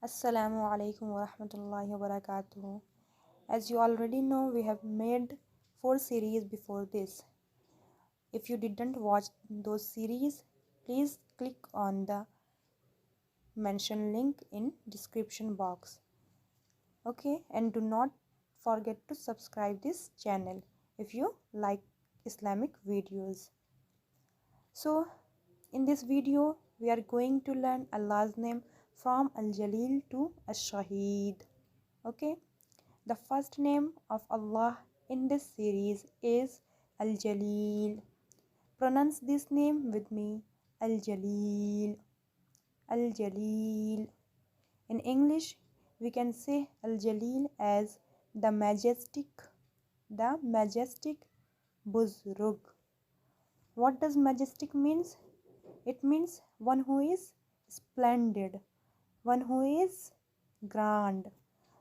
Assalamu alaikum wa rahmatullahi wa barakatuh. As you already know, we have made 4 series before this. If you didn't watch those series, please click on the mention link in description box. Okay, and do not forget to subscribe this channel if you like Islamic videos. So, in this video, we are going to learn Allah's name from Al-Jalil to Ash-Shaheed. Okay, the first name of Allah in this series is Al-Jalil. Pronounce this name with me, Al-Jalil, Al-Jalil. In English, we can say Al-Jalil as the majestic Buzrug. What does majestic means? It means one who is splendid, one who is grand.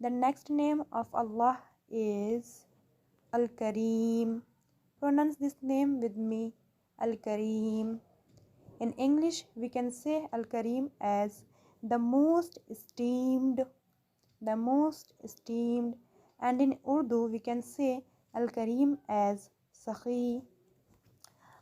the next name of Allah is Al-Kareem. Pronounce this name with me, Al-Kareem. In English, we can say Al-Kareem as the most esteemed, and in Urdu, we can say Al-Kareem as Sakhi.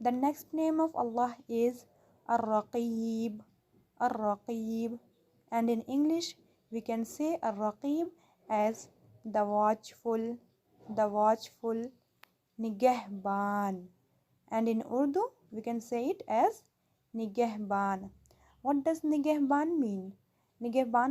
The next name of Allah is Ar-Raqib. Ar-Raqib, and in English we can say Ar-Raqib as the watchful, Nigahban, and in Urdu we can say it as Nigahban. What does Nigahban mean? Nigahban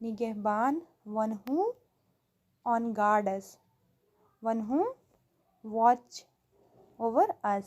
Nigahban, one who on guard us, one who watch over us.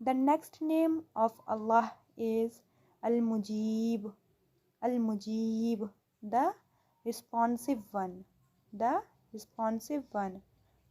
The next name of Allah is Al-Mujib. Al-Mujib, the responsive one,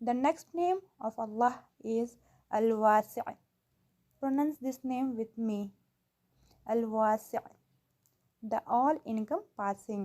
The next name of Allah is Al-Wasi'. Pronounce this name with me. Al-Wasi'. The all-encompassing.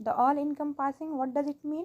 The all-encompassing, what does it mean؟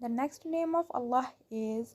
The next name of Allah is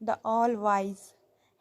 the all wise،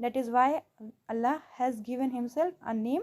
That is why Allah has given himself a name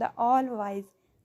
the all wise،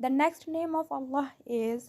The next name of Allah is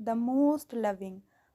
the most loving،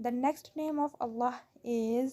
The next name of Allah is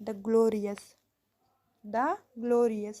the glorious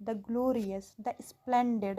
the glorious the splendid،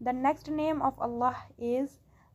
The next name of Allah is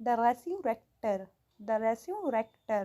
the resurrector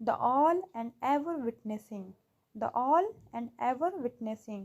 the all and ever witnessing، the all and ever witnessing،